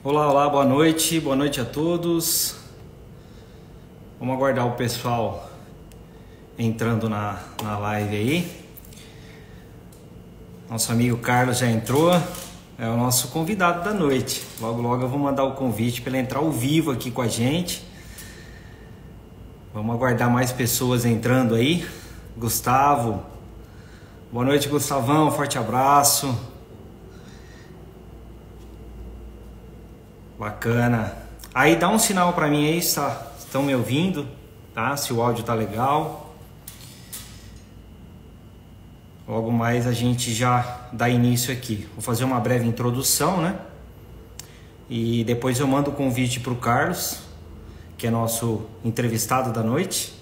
Olá, olá, boa noite a todos. Vamos aguardar o pessoal entrando na live aí. Nosso amigo Carlos já entrou, é o nosso convidado da noite. Logo, logo eu vou mandar o convite para ele entrar ao vivo aqui com a gente. Vamos aguardar mais pessoas entrando aí. Gustavo, boa noite, Gustavão, forte abraço. Bacana. Aí dá um sinal para mim aí, estão me ouvindo, tá? Se o áudio tá legal. Logo mais a gente já dá início aqui. Vou fazer uma breve introdução, né? E depois eu mando o convite pro Carlos, que é nosso entrevistado da noite.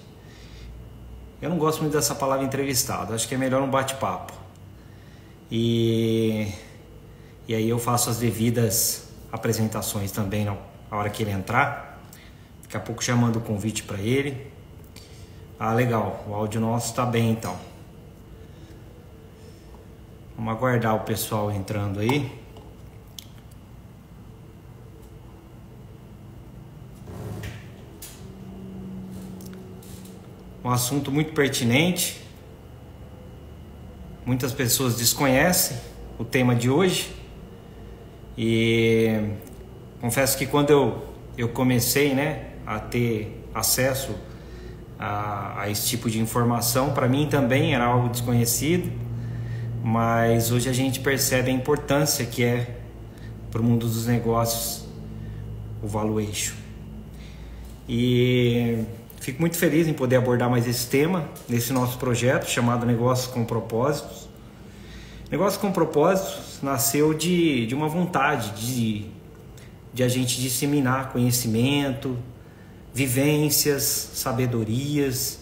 Eu não gosto muito dessa palavra entrevistado, acho que é melhor um bate-papo. E aí eu faço as devidas apresentações também na hora que ele entrar. Daqui a pouco já mando o convite para ele. Ah, legal, o áudio nosso está bem então. Vamos aguardar o pessoal entrando aí. Um assunto muito pertinente. Muitas pessoas desconhecem o tema de hoje. E confesso que quando eu comecei, né, a ter acesso a esse tipo de informação, para mim também era algo desconhecido, mas hoje a gente percebe a importância que é para o mundo dos negócios o valuation. E fico muito feliz em poder abordar mais esse tema nesse nosso projeto chamado Negócios com Propósitos. Negócios com Propósitos nasceu de uma vontade de a gente disseminar conhecimento, vivências, sabedorias,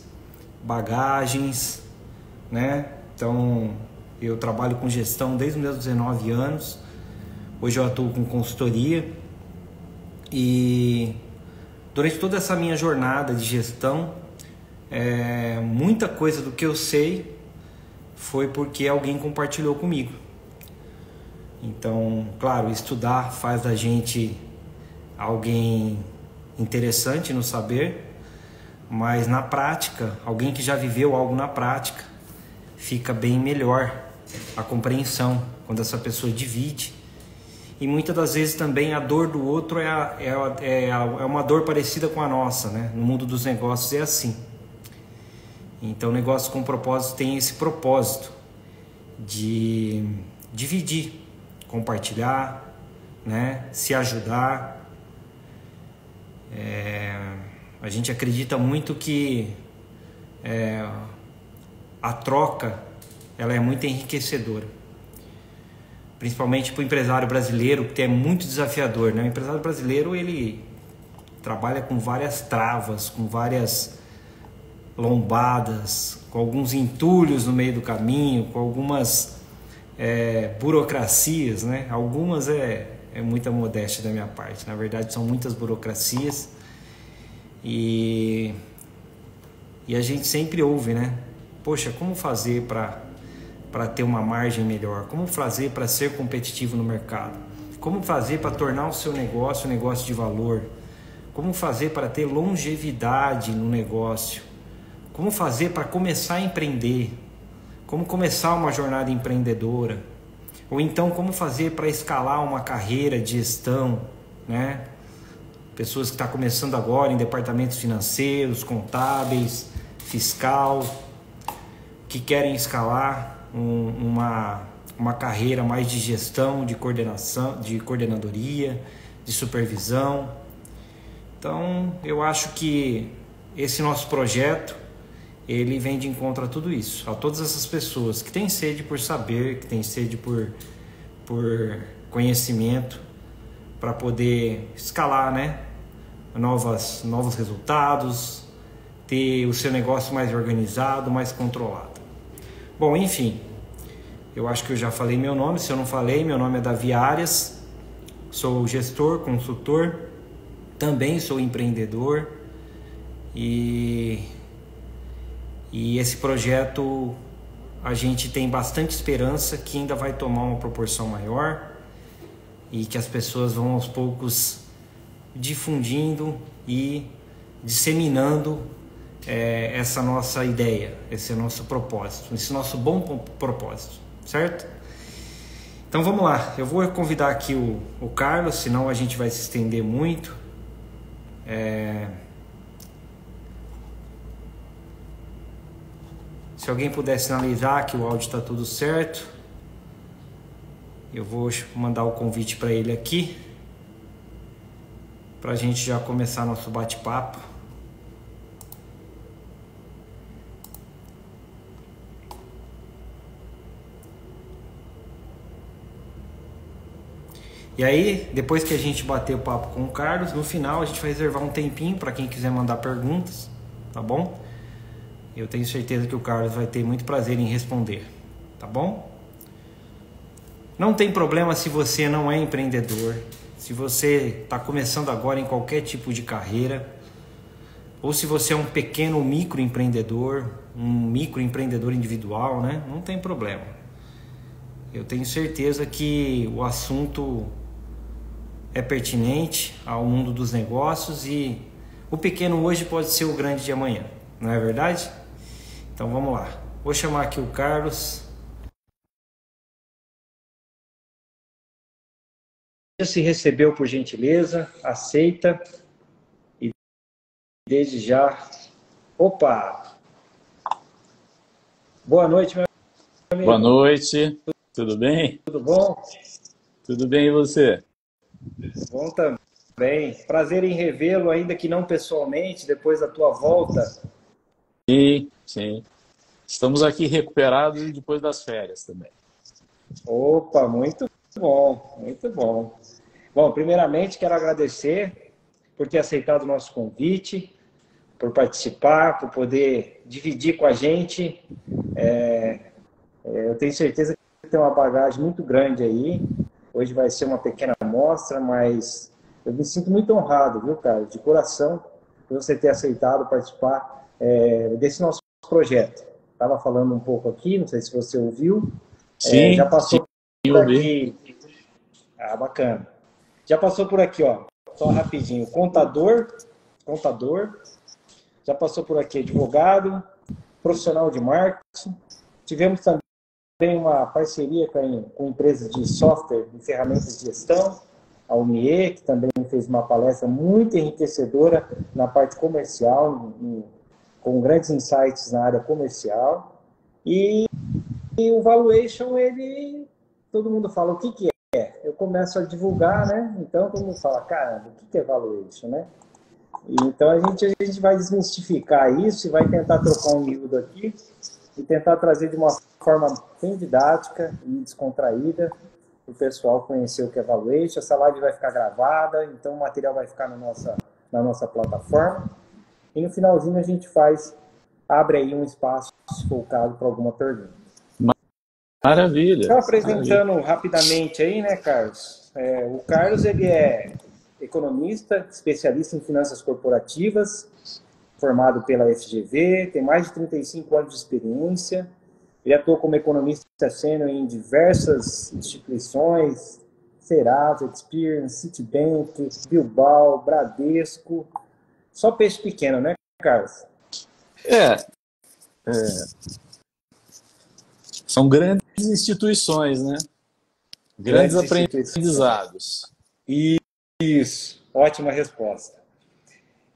bagagens, né? Então, eu trabalho com gestão desde os meus 19 anos. Hoje eu atuo com consultoria e durante toda essa minha jornada de gestão, muita coisa do que eu sei foi porque alguém compartilhou comigo. Então, claro, estudar faz da gente alguém interessante no saber, mas na prática, alguém que já viveu algo na prática, fica bem melhor a compreensão quando essa pessoa divide. E muitas das vezes também a dor do outro é uma dor parecida com a nossa, né? No mundo dos negócios é assim. Então, Negócios com Propósito tem esse propósito de dividir, compartilhar, né? Se ajudar. A gente acredita muito que a troca ela é muito enriquecedora, principalmente para o empresário brasileiro, que é muito desafiador, né? O empresário brasileiro ele trabalha com várias travas, com várias lombadas, com alguns entulhos no meio do caminho, com algumas burocracias, né? Algumas é muita modéstia da minha parte, na verdade são muitas burocracias e a gente sempre ouve, né? Poxa, como fazer para ter uma margem melhor? Como fazer para ser competitivo no mercado? Como fazer para tornar o seu negócio um negócio de valor? Como fazer para ter longevidade no negócio? Como fazer para começar a empreender? Como começar uma jornada empreendedora? Ou então como fazer para escalar uma carreira de gestão, né? Pessoas que estão começando agora em departamentos financeiros, contábeis, fiscal, que querem escalar uma carreira mais de gestão, de coordenação, de coordenadoria, de supervisão. Então, eu acho que esse nosso projeto ele vem de encontro a tudo isso, a todas essas pessoas que têm sede por saber, que têm sede por conhecimento, para poder escalar, né? Novos resultados, ter o seu negócio mais organizado, mais controlado. Bom, enfim, eu acho que eu já falei meu nome. Se eu não falei, meu nome é Davi Arias, sou gestor, consultor, também sou empreendedor e esse projeto a gente tem bastante esperança que ainda vai tomar uma proporção maior e que as pessoas vão aos poucos difundindo e disseminando essa nossa ideia, esse nosso propósito, esse nosso bom propósito, certo? Então vamos lá, eu vou convidar aqui o Carlos, senão a gente vai se estender muito. Se alguém puder sinalizar que o áudio está tudo certo, eu vou mandar o convite para ele aqui, para a gente já começar nosso bate-papo. E aí, depois que a gente bater o papo com o Carlos, no final a gente vai reservar um tempinho para quem quiser mandar perguntas, tá bom? Eu tenho certeza que o Carlos vai ter muito prazer em responder, tá bom? Não tem problema se você não é empreendedor, se você está começando agora em qualquer tipo de carreira, ou se você é um pequeno microempreendedor, um microempreendedor individual, né? Não tem problema. Eu tenho certeza que o assunto é pertinente ao mundo dos negócios e o pequeno hoje pode ser o grande de amanhã, não é verdade? Então vamos lá. Vou chamar aqui o Carlos. Se recebeu, por gentileza, aceita. E desde já... Opa! Boa noite, meu amigo. Boa noite, tudo bem? Tudo bom? Tudo bem, e você? Bom também. Prazer em revê-lo, ainda que não pessoalmente, depois da tua volta. Sim. Estamos aqui recuperados depois das férias também. Opa, muito bom, muito bom. Bom, primeiramente quero agradecer por ter aceitado o nosso convite, por participar, por poder dividir com a gente. Eu tenho certeza que tem uma bagagem muito grande aí. Hoje vai ser uma pequena amostra, mas eu me sinto muito honrado, viu, cara, de coração, por você ter aceitado participar desse nosso projeto. Estava falando um pouco aqui, não sei se você ouviu. Sim, já passou sim, por aqui. Bacana. Já passou por aqui, ó. Só rapidinho. Contador. Já passou por aqui advogado, profissional de marketing. Tivemos também uma parceria com empresas de software e ferramentas de gestão, a UMIE, que também fez uma palestra muito enriquecedora na parte comercial, com grandes insights na área comercial. E o Valuation, todo mundo fala o que é. Eu começo a divulgar, né? Então todo mundo fala, caramba, o que é Valuation, né? Então a gente vai desmistificar isso e vai tentar trocar um miúdo aqui e tentar trazer de uma forma bem didática e descontraída para o pessoal conhecer o que é Valuation. Essa live vai ficar gravada, então o material vai ficar na nossa plataforma. E no finalzinho a gente abre aí um espaço, se for o caso, para alguma pergunta. Maravilha. Só apresentando rapidamente aí, né, Carlos? O Carlos, ele é economista, especialista em finanças corporativas, formado pela FGV, tem mais de 35 anos de experiência. Ele atua como economista sênior em diversas instituições, Serasa, Experian, Citibank, Bilbao, Bradesco. Só peixe pequeno, né, Carlos? São grandes instituições, né? Grandes aprendizados. Isso, ótima resposta.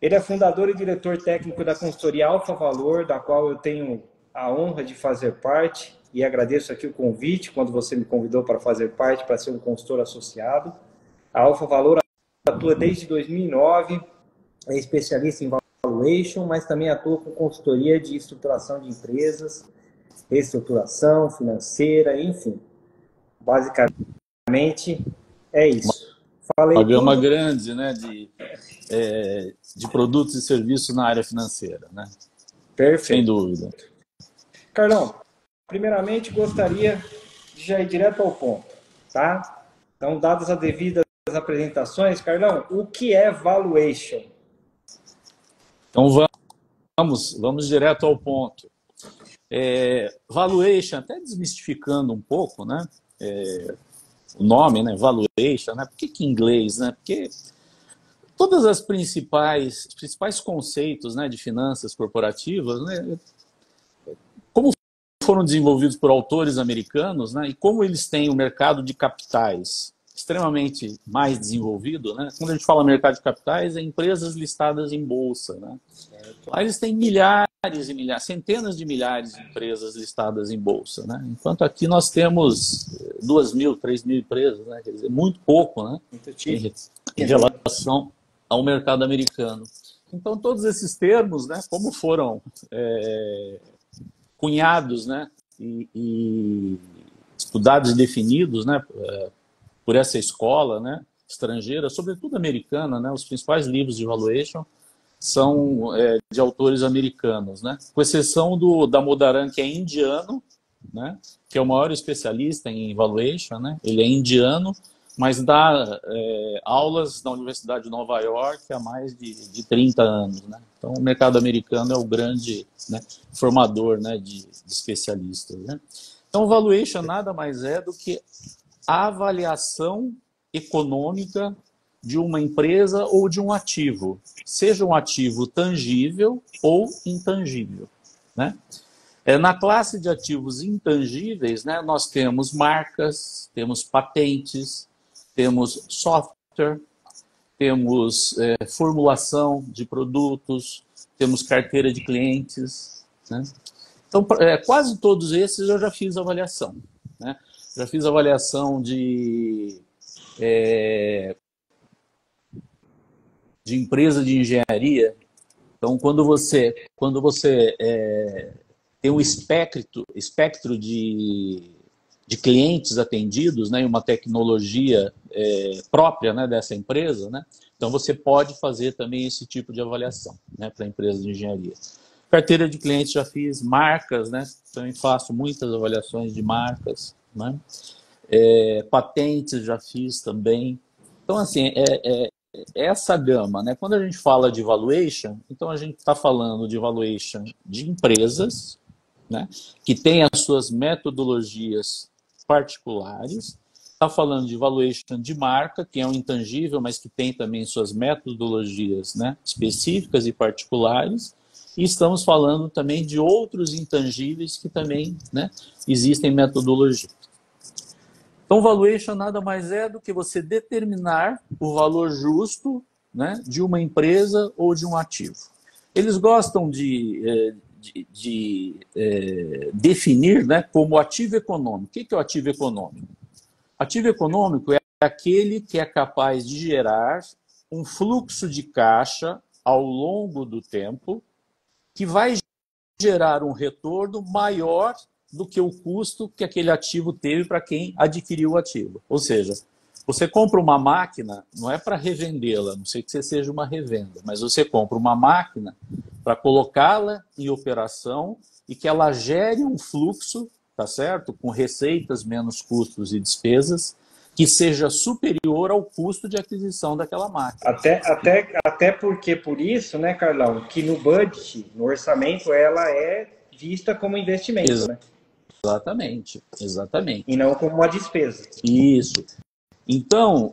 Ele é fundador e diretor técnico da consultoria Alfa Valor, da qual eu tenho a honra de fazer parte, e agradeço aqui o convite, quando você me convidou para fazer parte, para ser um consultor associado. A Alfa Valor atua desde 2009, é especialista em valuation, mas também atua com consultoria de estruturação de empresas, reestruturação financeira, enfim. Basicamente, é isso. Uma gama grande, né, de produtos e serviços na área financeira, né? Perfeito. Sem dúvida. Carlão, primeiramente gostaria de já ir direto ao ponto, tá? Então, dadas as devidas apresentações, Carlão, o que é valuation? Então vamos direto ao ponto. Valuation, até desmistificando um pouco, né? o nome, né, valuation, né? Por que em inglês, né? Porque todas as principais conceitos, né, de finanças corporativas, né, como foram desenvolvidos por autores americanos, né, e como eles têm o mercado de capitais extremamente mais desenvolvido, né? Quando a gente fala mercado de capitais, é empresas listadas em bolsa, né? Lá eles têm milhares e milhares, centenas de milhares de empresas listadas em bolsa, né? Enquanto aqui nós temos 2.000, 3.000 empresas, né? Quer dizer, muito pouco, né? Em relação ao mercado americano. Então, todos esses termos, né? Como foram cunhados, né? E estudados e definidos, né? Por essa escola, né? Estrangeira, sobretudo americana, né? Os principais livros de valuation são de autores americanos, né? Com exceção da Modaran, que é indiano, né? Que é o maior especialista em valuation, né? Ele é indiano, mas dá aulas na Universidade de Nova York há mais de 30 anos, né? Então, o mercado americano é o grande, né, formador, né, de especialistas, né? Então, o valuation nada mais é do que a avaliação econômica de uma empresa ou de um ativo, seja um ativo tangível ou intangível, né? Na classe de ativos intangíveis, né, nós temos marcas, temos patentes, temos software, temos formulação de produtos, temos carteira de clientes, né? Então, quase todos esses eu já fiz avaliação, né? Já fiz avaliação de empresa de engenharia. Então, quando você tem um espectro de clientes atendidos, né, e uma tecnologia própria, né, dessa empresa, né, então você pode fazer também esse tipo de avaliação, né, para a empresa de engenharia. Carteira de clientes já fiz, marcas, né, também faço muitas avaliações de marcas, né, patentes já fiz também. Então, assim, essa gama, né? Quando a gente fala de valuation, então a gente está falando de valuation de empresas, né, que têm as suas metodologias particulares, está falando de valuation de marca, que é um intangível, mas que tem também suas metodologias, né, específicas e particulares, e estamos falando também de outros intangíveis que também, né, existem metodologias. Então, valuation nada mais é do que você determinar o valor justo, né, de uma empresa ou de um ativo. Eles gostam de definir, né, como ativo econômico. O que é o ativo econômico? Ativo econômico é aquele que é capaz de gerar um fluxo de caixa ao longo do tempo que vai gerar um retorno maior do que o custo que aquele ativo teve para quem adquiriu o ativo. Ou seja, você compra uma máquina, não é para revendê-la, a não sei que você seja uma revenda, mas você compra uma máquina para colocá-la em operação e que ela gere um fluxo, tá certo? Com receitas menos custos e despesas, que seja superior ao custo de aquisição daquela máquina. Até porque, por isso, né, Carlão, que no budget, no orçamento, ela é vista como investimento, né? Exatamente, exatamente. E não como uma despesa. Isso. Então,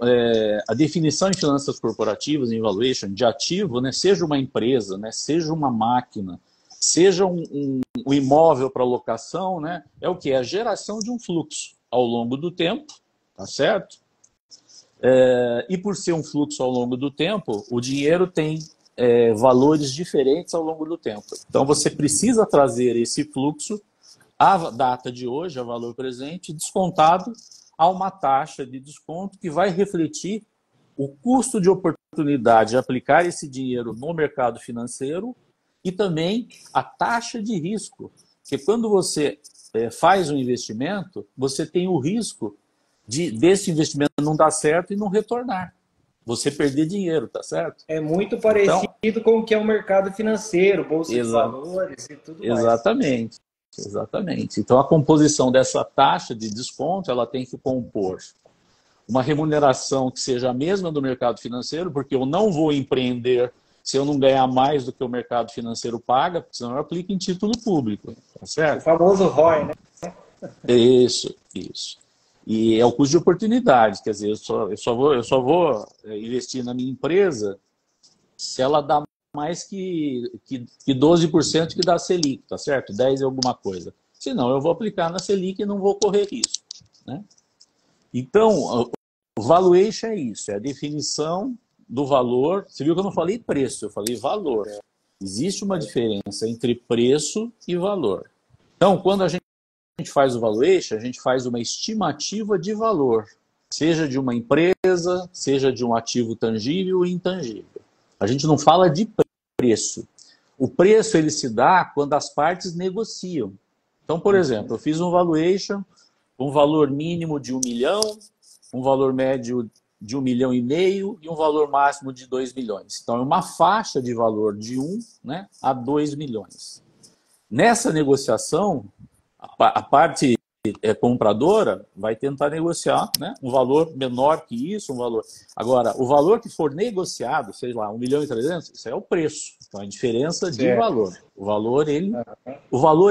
a definição em finanças corporativas, em valuation, de ativo, né, seja uma empresa, né, seja uma máquina, seja um imóvel para locação, né, é o que? É a geração de um fluxo ao longo do tempo, tá certo? E por ser um fluxo ao longo do tempo, o dinheiro tem valores diferentes ao longo do tempo. Então, você precisa trazer esse fluxo à data de hoje, a valor presente, descontado a uma taxa de desconto que vai refletir o custo de oportunidade de aplicar esse dinheiro no mercado financeiro e também a taxa de risco. Porque quando você faz um investimento, você tem o risco desse investimento não dar certo e não retornar. Você perder dinheiro, tá certo? É muito parecido com o que é o mercado financeiro, bolsa de valores e tudo mais. Exatamente. Exatamente. Então, a composição dessa taxa de desconto, ela tem que compor uma remuneração que seja a mesma do mercado financeiro, porque eu não vou empreender se eu não ganhar mais do que o mercado financeiro paga, porque senão eu aplico em título público, tá certo? O famoso ROI, né? Isso. E é o custo de oportunidade, quer dizer, eu só vou investir na minha empresa se ela dá mais que 12% que dá a Selic, tá certo? 10 é alguma coisa. Senão eu vou aplicar na Selic e não vou correr risco, né? Então, o valuation é isso, é a definição do valor. Você viu que eu não falei preço, eu falei valor. Existe uma diferença entre preço e valor. Então, quando a gente faz o valuation, a gente faz uma estimativa de valor, seja de uma empresa, seja de um ativo tangível ou intangível. A gente não fala de preço. O preço ele se dá quando as partes negociam. Então, por exemplo, eu fiz um valuation, um valor mínimo de 1 milhão, um valor médio de 1,5 milhão e um valor máximo de 2 milhões. Então, é uma faixa de valor de 1, né, a 2 milhões. Nessa negociação, a parte compradora vai tentar negociar, né, um valor menor que isso, um valor... Agora, o valor que for negociado, sei lá, 1 milhão e 300, isso é o preço. Então, a diferença de valor. O valor,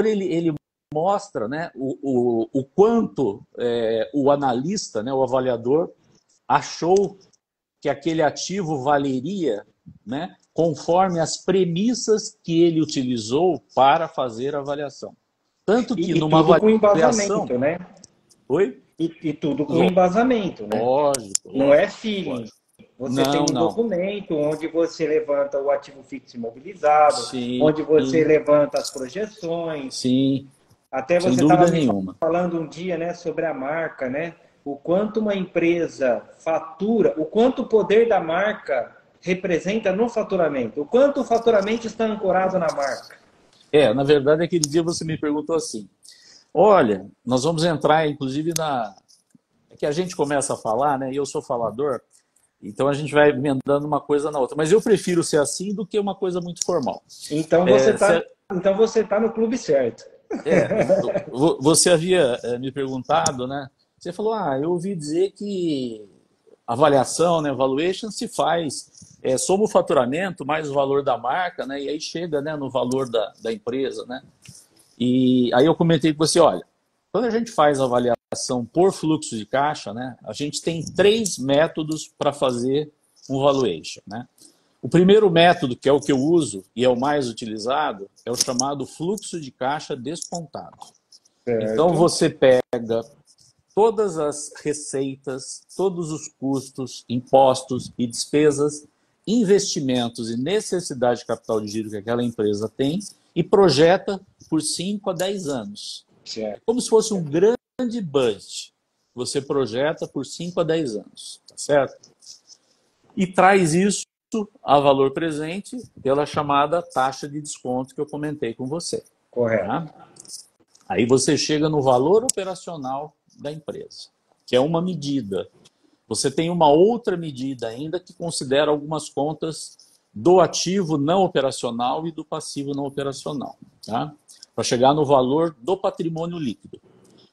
ele mostra, né, o quanto o analista, né, o avaliador, achou que aquele ativo valeria, né, conforme as premissas que ele utilizou para fazer a avaliação. Tanto que numa tudo com avaliação... embasamento, né? Oi? E tudo com embasamento, né? Lógico. Não é feeling. Lógico. Você tem um documento onde você levanta o ativo fixo imobilizado, Sim, onde você levanta as projeções. Sim. Até Sem você dúvida estava nenhuma. falando um dia, né, sobre a marca, né? O quanto uma empresa fatura, o quanto o poder da marca representa no faturamento, o quanto o faturamento está ancorado na marca. Na verdade, aquele dia você me perguntou assim, olha, nós vamos entrar, inclusive, É que a gente começa a falar, né, e eu sou falador, então a gente vai emendando uma coisa na outra. Mas eu prefiro ser assim do que uma coisa muito formal. Então você está no clube certo. Você havia me perguntado, né? Você falou, eu ouvi dizer que avaliação, né, valuation se faz soma o faturamento mais o valor da marca, né, e aí chega, né, no valor da empresa, né? E aí eu comentei com você, olha, quando a gente faz a avaliação por fluxo de caixa, né, a gente tem 3 métodos para fazer um valuation, né? O primeiro método, que é o que eu uso e é o mais utilizado, é o chamado fluxo de caixa descontado. Certo. Então você pega todas as receitas, todos os custos, impostos e despesas, investimentos e necessidade de capital de giro que aquela empresa tem e projeta por 5 a 10 anos. Certo. Como se fosse um grande budget. Você projeta por 5 a 10 anos, tá certo? E traz isso a valor presente pela chamada taxa de desconto que eu comentei com você. Correto. Tá? Aí você chega no valor operacional da empresa, que é uma medida. Você tem uma outra medida ainda que considera algumas contas do ativo não operacional e do passivo não operacional, tá? Para chegar no valor do patrimônio líquido.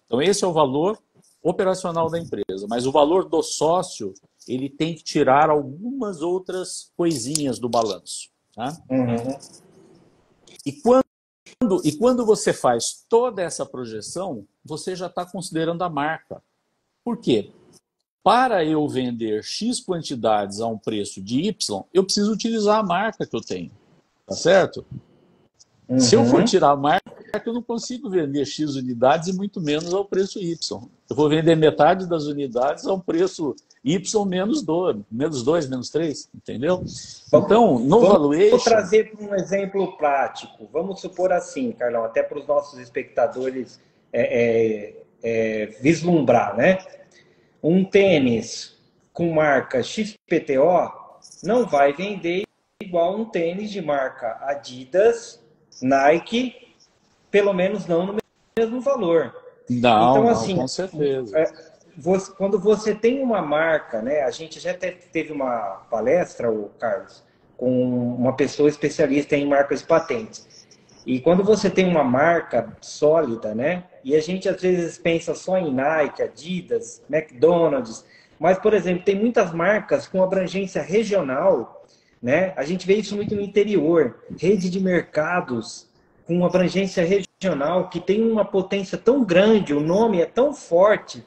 Então esse é o valor operacional da empresa, mas o valor do sócio, ele tem que tirar algumas outras coisinhas do balanço, tá? Uhum. E quando você faz toda essa projeção, você já está considerando a marca. Por quê? Para eu vender X quantidades a um preço de Y, eu preciso utilizar a marca que eu tenho. Tá certo? Uhum. Se eu for tirar a marca, eu não consigo vender X unidades e muito menos ao preço Y. Eu vou vender metade das unidades ao preço Y menos 2, menos 3, entendeu? Então, no valuation... Vou trazer um exemplo prático. Vamos supor assim, Carlão, até para os nossos espectadores vislumbrar, né? Um tênis com marca XPTO não vai vender igual um tênis de marca Adidas, Nike, pelo menos não no mesmo valor. Não, então, assim, com certeza. Quando você tem uma marca, né? A gente já teve uma palestra, o Carlos, com uma pessoa especialista em marcas e patentes. E quando você tem uma marca sólida, né? E a gente às vezes pensa só em Nike, Adidas, McDonald's, mas, por exemplo, tem muitas marcas com abrangência regional, né? A gente vê isso muito no interior, rede de mercados com abrangência regional que tem uma potência tão grande, o nome é tão forte,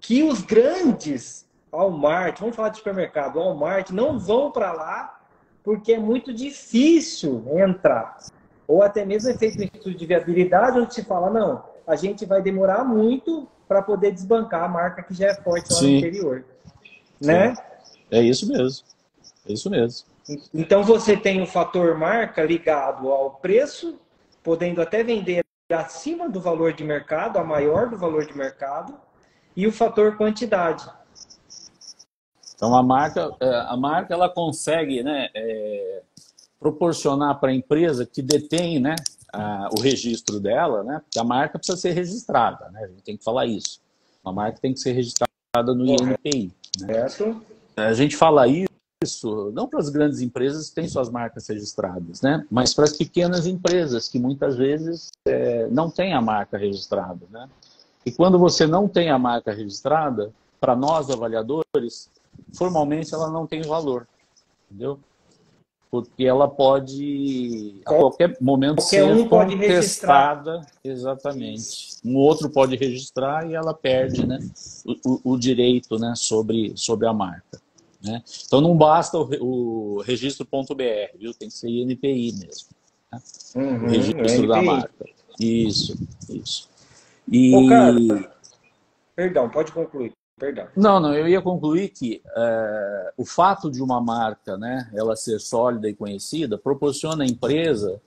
que os grandes Walmart, vamos falar de supermercado, Walmart, não vão para lá porque é muito difícil entrar. Ou até mesmo é feito um estudo de viabilidade, onde se fala, não, a gente vai demorar muito para poder desbancar a marca que já é forte lá no Sim, interior. Né? sim. É isso mesmo. É isso mesmo. Então você tem o fator marca ligado ao preço, podendo até vender acima do valor de mercado, a maior do valor de mercado, e o fator quantidade. Então a marca ela consegue, né, proporcionar para a empresa que detém, né, o registro dela, né, porque a marca precisa ser registrada, né, a gente tem que falar isso. A marca tem que ser registrada no INPI. Né? A gente fala isso não para as grandes empresas que têm suas marcas registradas, né, mas para as pequenas empresas que muitas vezes não têm a marca registrada. Né? E quando você não tem a marca registrada, para nós avaliadores, formalmente ela não tem valor, entendeu? Porque ela pode, a qualquer momento, Qualquer ser um pode contestada. registrar. Exatamente. Isso. Um outro pode registrar e ela perde, né, o direito, né, sobre a marca. Né? Então não basta o registro.br, viu? Tem que ser INPI mesmo. Né? O registro da marca. Isso, isso. Ô, Carlos, perdão, pode concluir. Perdão. Não, eu ia concluir que o fato de uma marca, né, ela ser sólida e conhecida, proporciona à empresa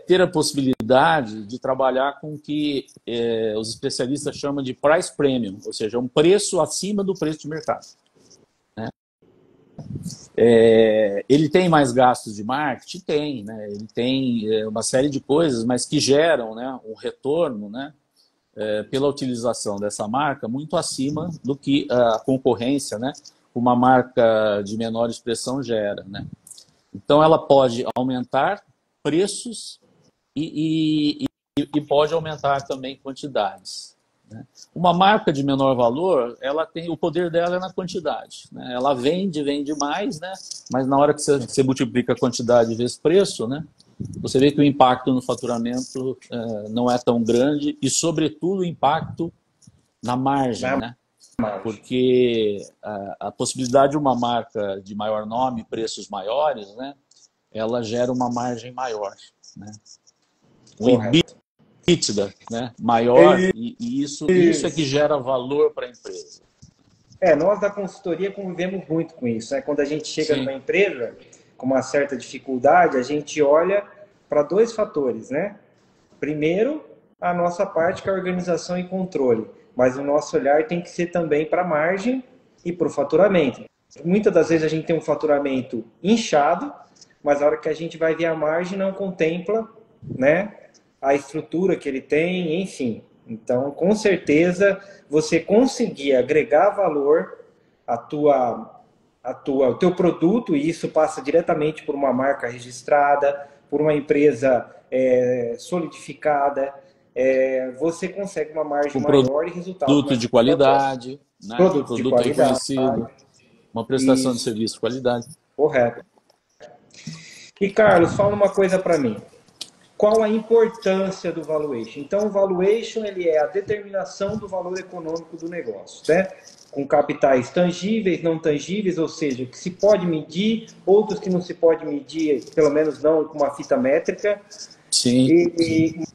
ter a possibilidade de trabalhar com o que os especialistas chamam de price premium, ou seja, um preço acima do preço de mercado. Né? Ele tem mais gastos de marketing? Tem. Né? Ele tem uma série de coisas, mas que geram, né, um retorno, né, pela utilização dessa marca muito acima do que a concorrência, né, uma marca de menor expressão gera. Né? Então, ela pode aumentar preços e pode aumentar também quantidades. Né? Uma marca de menor valor, ela tem o poder dela é na quantidade. Né? Ela vende mais, né? Mas na hora que você multiplica a quantidade vezes preço, né, você vê que o impacto no faturamento não é tão grande e, sobretudo, o impacto na margem, né? Porque a possibilidade de uma marca de maior nome, preços maiores, né, ela gera uma margem maior, né? Um EBITDA, né, maior, e isso é que gera valor para a empresa. Nós da consultoria convivemos muito com isso. Né? Quando a gente chega numa empresa com uma certa dificuldade, a gente olha para dois fatores, né? Primeiro, a nossa parte que é a organização e controle, mas o nosso olhar tem que ser também para a margem e para o faturamento. Muitas das vezes a gente tem um faturamento inchado, mas a hora que a gente vai ver a margem não contempla, né, a estrutura que ele tem, enfim. Então, com certeza, você conseguir agregar valor o teu produto, e isso passa diretamente por uma marca registrada, por uma empresa solidificada, você consegue uma margem maior e resultado produto de qualidade, né? Produto reconhecido, uma prestação de serviço de qualidade. Correto. E, Carlos, fala uma coisa para mim. Qual a importância do valuation? Então, o valuation ele é a determinação do valor econômico do negócio, né? Com capitais tangíveis, não tangíveis, ou seja, que se pode medir, outros que não se pode medir, pelo menos não com uma fita métrica. Sim.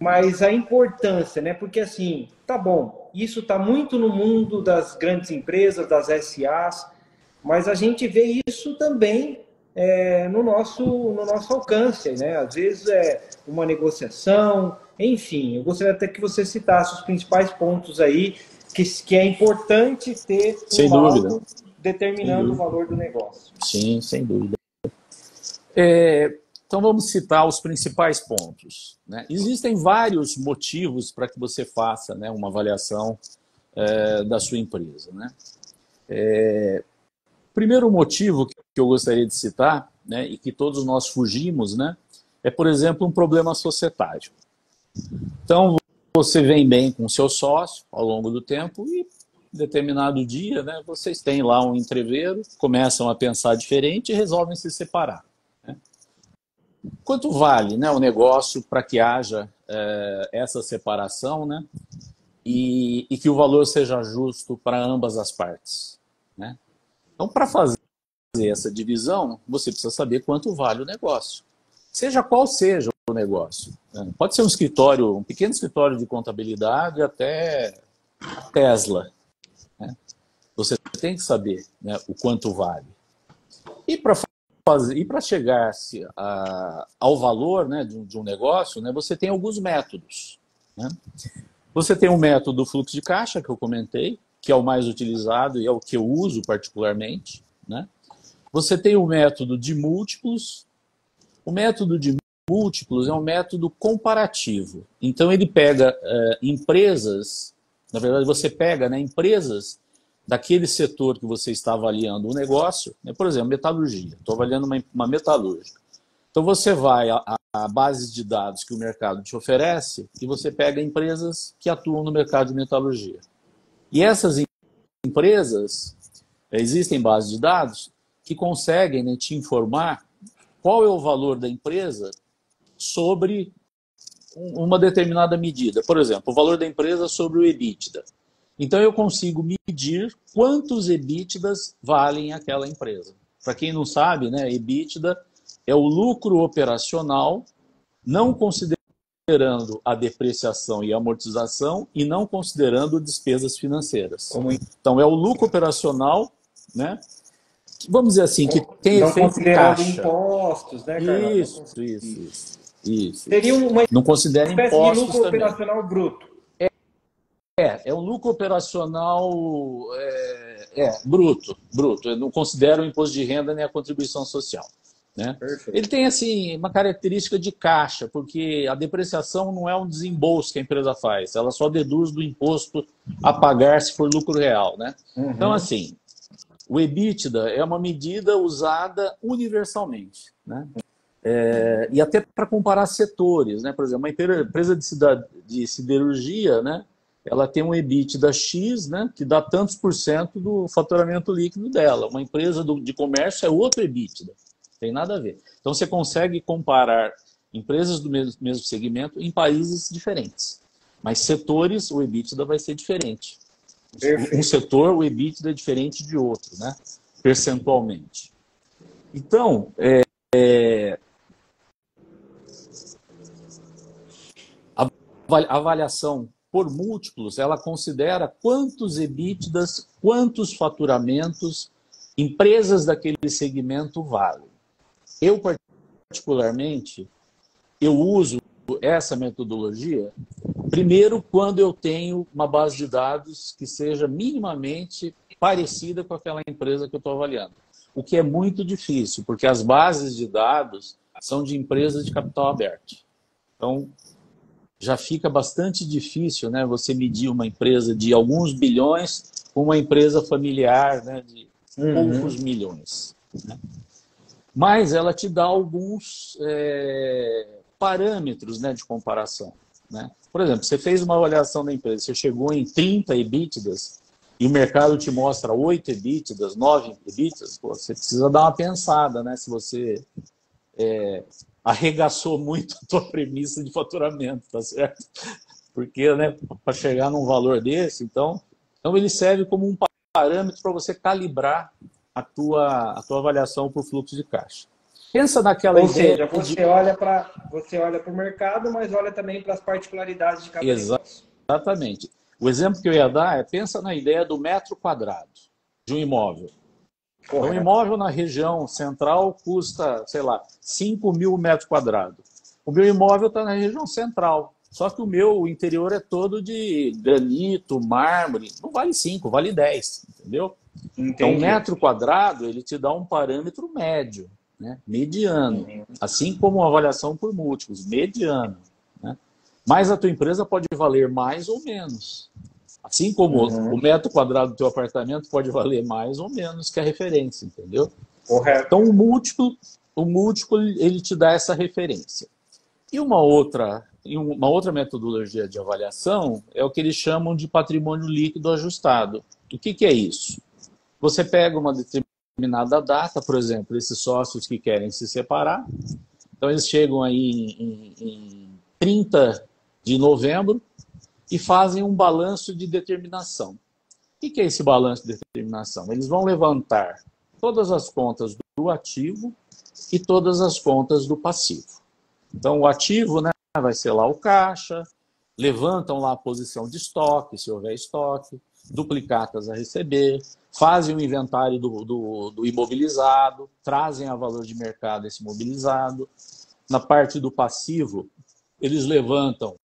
Mas a importância, né? Porque assim, tá bom, isso está muito no mundo das grandes empresas, das SAs, mas a gente vê isso também no nosso alcance, né? Às vezes uma negociação, enfim. Eu gostaria até que você citasse os principais pontos aí que é importante ter sem dúvida, laudo determinando o valor do negócio. Sim, sem dúvida. Então vamos citar os principais pontos. Né? Existem vários motivos para que você faça, né, uma avaliação da sua empresa. Né? Primeiro motivo que eu gostaria de citar, né, e que todos nós fugimos, né, é, por exemplo, um problema societário. Então, você vem bem com o seu sócio ao longo do tempo e, em determinado dia, né, vocês têm lá um entreveiro, começam a pensar diferente e resolvem se separar. Né? Quanto vale, né, o negócio para que haja essa separação, né? e que o valor seja justo para ambas as partes, né? Então, para fazer essa divisão, você precisa saber quanto vale o negócio. Seja qual seja o negócio. Né? Pode ser um escritório, um pequeno escritório de contabilidade até Tesla. Né? Você tem que saber, né, o quanto vale. E para chegar ao valor, né, de um negócio, né, você tem alguns métodos. Né? Você tem o método fluxo de caixa, que eu comentei, que é o mais utilizado e é o que eu uso particularmente. Né? Você tem o método de múltiplos. O método de múltiplos é um método comparativo. Então, ele pega empresas, na verdade, você pega, né, empresas daquele setor que você está avaliando o negócio, né, por exemplo, metalurgia. Estou avaliando uma metalúrgica. Então, você vai à base de dados que o mercado te oferece e você pega empresas que atuam no mercado de metalurgia. E essas empresas, existem bases de dados que conseguem, né, te informar qual é o valor da empresa sobre uma determinada medida. Por exemplo, o valor da empresa sobre o EBITDA. Então, eu consigo medir quantos EBITDAs valem aquela empresa. Para quem não sabe, né, EBITDA é o lucro operacional, não considerando a depreciação e amortização e não considerando despesas financeiras. Então, é o lucro operacional, né? Vamos dizer assim, que tem não efeito considerando caixa. impostos, né, Carlos? Isso. Seria uma Não considera espécie de impostos lucro também. operacional bruto. É um lucro operacional bruto. Eu não considero o imposto de renda nem a contribuição social. Né? Ele tem assim uma característica de caixa, porque a depreciação não é um desembolso que a empresa faz, ela só deduz do imposto a pagar se for lucro real. Né? Então, assim, o EBITDA é uma medida usada universalmente. Né? E até para comparar setores. Né? Por exemplo, uma empresa de siderurgia, né? Ela tem um EBITDA X, né? Que dá tantos por cento do faturamento líquido dela. Uma empresa de comércio é outro EBITDA. Não tem nada a ver. Então, você consegue comparar empresas do mesmo segmento em países diferentes. Mas setores, o EBITDA vai ser diferente. Um setor, o EBITDA é diferente de outro, né? Percentualmente. Então, a avaliação por múltiplos, ela considera quantos EBITDAs, quantos faturamentos empresas daquele segmento valem. Eu, particularmente, eu uso essa metodologia, primeiro, quando eu tenho uma base de dados que seja minimamente parecida com aquela empresa que eu estou avaliando. O que é muito difícil, porque as bases de dados são de empresas de capital aberto. Então, já fica bastante difícil, né, você medir uma empresa de alguns bilhões com uma empresa familiar, né, de poucos milhões. Né? Mas ela te dá alguns parâmetros, né, de comparação. Né? Por exemplo, você fez uma avaliação da empresa, você chegou em 30 EBITDAs e o mercado te mostra 8 EBITDAs, 9 EBITDAs, pô, você precisa dar uma pensada, né, se você arregaçou muito a tua premissa de faturamento, tá certo? Porque, né, para chegar num valor desse, então ele serve como um parâmetro para você calibrar a tua avaliação por fluxo de caixa. Pensa naquela ideia. Ou seja, você olha para o mercado, mas olha também para as particularidades de cada negócio. Exatamente. O exemplo que eu ia dar pensa na ideia do metro quadrado de um imóvel. Então, um imóvel na região central custa, sei lá, 5.000 metros quadrados. O meu imóvel está na região central. Só que o interior é todo de granito, mármore. Não vale 5, vale 10. Entendeu? Entendi. Então, o metro quadrado, ele te dá um parâmetro médio, né? Mediano. Assim como a avaliação por múltiplos, mediano. Né? Mas a tua empresa pode valer mais ou menos. Assim como o metro quadrado do teu apartamento pode valer mais ou menos que a referência, entendeu? Correto. Então, o múltiplo ele te dá essa referência. E uma outra metodologia de avaliação é o que eles chamam de patrimônio líquido ajustado. O que é isso? Você pega uma determinada data, por exemplo, esses sócios que querem se separar, então eles chegam aí em 30 de novembro, e fazem um balanço de determinação. O que é esse balanço de determinação? Eles vão levantar todas as contas do ativo e todas as contas do passivo. Então, o ativo, né, vai ser lá o caixa, levantam lá a posição de estoque, se houver estoque, duplicatas a receber, fazem o inventário do imobilizado, trazem a valor de mercado esse imobilizado. Na parte do passivo, eles levantam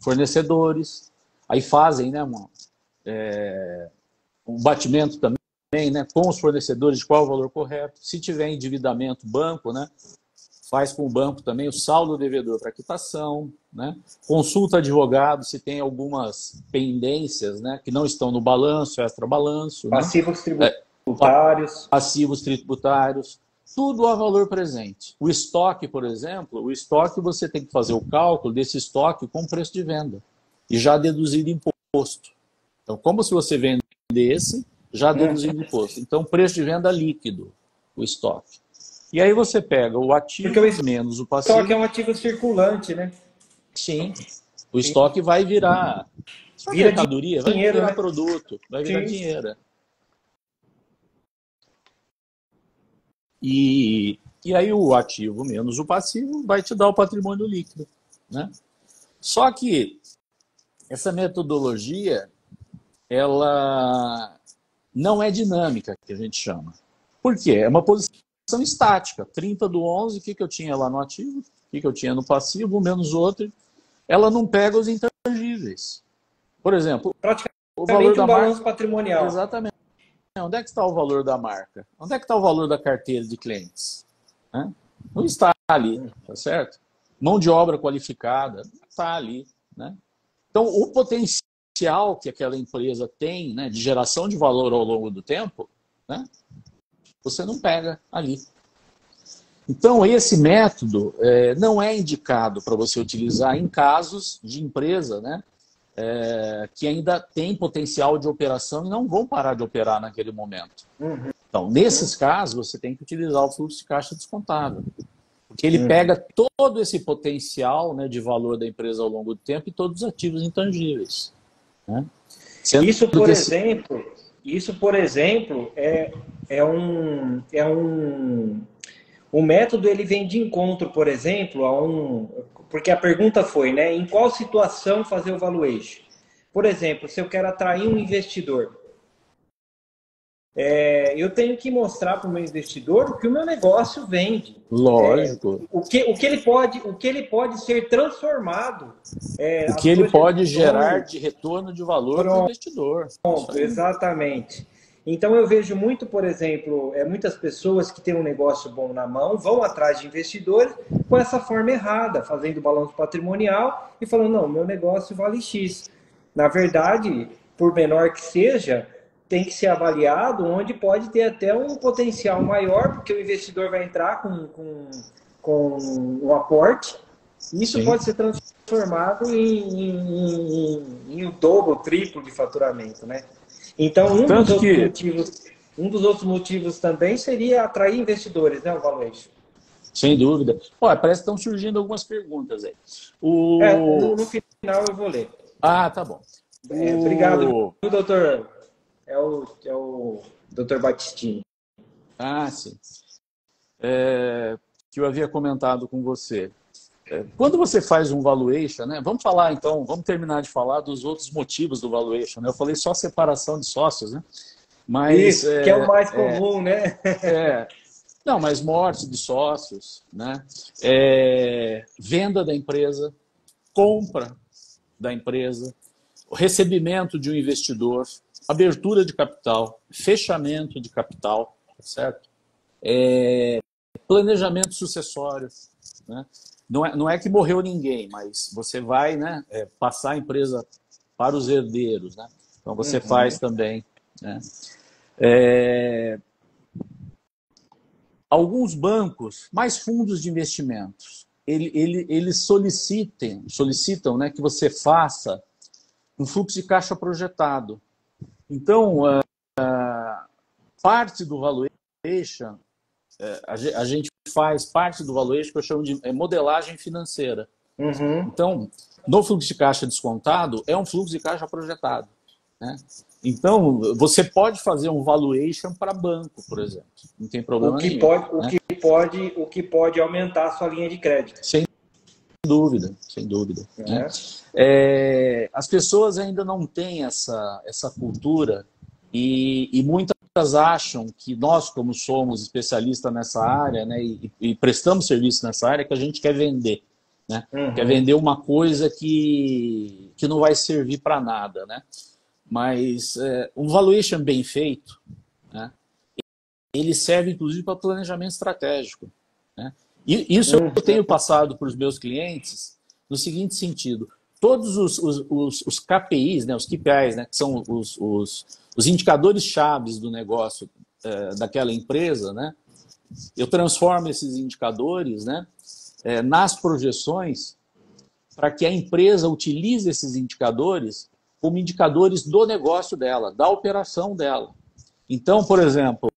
fornecedores, aí fazem, né, um batimento também, né, com os fornecedores de qual é o valor correto. Se tiver endividamento, banco, né, faz com o banco também o saldo devedor para quitação, né? Consulta advogado se tem algumas pendências, né, que não estão no balanço, extra-balanço. Passivos tributários. Passivos tributários. Tudo a valor presente. O estoque, por exemplo, o estoque você tem que fazer o cálculo desse estoque com preço de venda e já deduzido imposto. Então, como se você vendesse, já deduzindo imposto. Então, preço de venda líquido, o estoque. E aí você pega o ativo menos o passivo. O estoque é um ativo circulante, né? Sim. O estoque vai virar mercadoria, vai virar, né, produto, vai virar dinheiro. E aí o ativo menos o passivo vai te dar o patrimônio líquido, né? Só que essa metodologia, ela não é dinâmica, que a gente chama. Por quê? É uma posição estática. 30 do 11, o que eu tinha lá no ativo, o que eu tinha no passivo, menos outro. Ela não pega os intangíveis. Por exemplo, o valor da balanço marca patrimonial. Exatamente. Onde é que está o valor da marca? Onde é que está o valor da carteira de clientes? Não está ali, tá certo? Mão de obra qualificada não está ali, né? Então, o potencial que aquela empresa tem, né, de geração de valor ao longo do tempo, né, você não pega ali. Então, esse método não é indicado para você utilizar em casos de empresa, né, que ainda tem potencial de operação e não vão parar de operar naquele momento. Então, nesses casos, você tem que utilizar o fluxo de caixa descontável. Porque ele pega todo esse potencial, né, de valor da empresa ao longo do tempo e todos os ativos intangíveis. Né? Isso, por exemplo, o método ele vem de encontro, por exemplo, porque a pergunta foi, né, em qual situação fazer o valuation? Por exemplo, se eu quero atrair um investidor, eu tenho que mostrar para o meu investidor o que o meu negócio vende. Lógico. O que ele pode ser transformado. O que ele pode gerar de retorno de valor para o investidor. Exatamente. Então eu vejo muito, por exemplo, muitas pessoas que têm um negócio bom na mão vão atrás de investidores com essa forma errada, fazendo balanço patrimonial e falando, não, meu negócio vale X. Na verdade, por menor que seja, tem que ser avaliado onde pode ter até um potencial maior, porque o investidor vai entrar com um aporte. Isso pode ser transformado em um dobro, triplo de faturamento, né? Então, um dos outros motivos também seria atrair investidores, né, o valuation? Sem dúvida. Parece que estão surgindo algumas perguntas aí. No final eu vou ler. Ah, tá bom. Obrigado, doutor. É o Dr. Batistini. Ah, sim. Que eu havia comentado com você. Quando você faz um valuation, né? Vamos falar então, vamos terminar de falar dos outros motivos do valuation. Né? Eu falei só separação de sócios, né? Mas, isso, que é o mais comum, né? Não, mas morte de sócios, né? Venda da empresa, compra da empresa, o recebimento de um investidor, abertura de capital, fechamento de capital, certo? Planejamento sucessório, né? Não é que morreu ninguém, mas você vai, né, passar a empresa para os herdeiros, né? Então você faz também, né? Alguns bancos, mais fundos de investimentos, eles solicitam, né, que você faça um fluxo de caixa projetado. Então, parte do valuation, a gente faz parte do valuation que eu chamo de modelagem financeira. Então, no fluxo de caixa descontado é um fluxo de caixa projetado, né? Então, você pode fazer um valuation para banco, por exemplo. Não tem problema nenhum. Né? O que pode aumentar a sua linha de crédito. Sem dúvida, sem dúvida. Né? As pessoas ainda não têm essa cultura e muitas acham que nós, como somos especialistas nessa área, né, e prestamos serviço nessa área, que a gente quer vender. Né? Quer vender uma coisa que não vai servir para nada. Né? Mas um valuation bem feito, né, ele serve inclusive para planejamento estratégico. Né? E isso eu tenho passado para os meus clientes no seguinte sentido: todos os KPIs, né, os KPIs, né, que são os indicadores chaves do negócio daquela empresa, né, eu transformo esses indicadores, né, nas projeções para que a empresa utilize esses indicadores como indicadores do negócio dela, da operação dela. Então, por exemplo,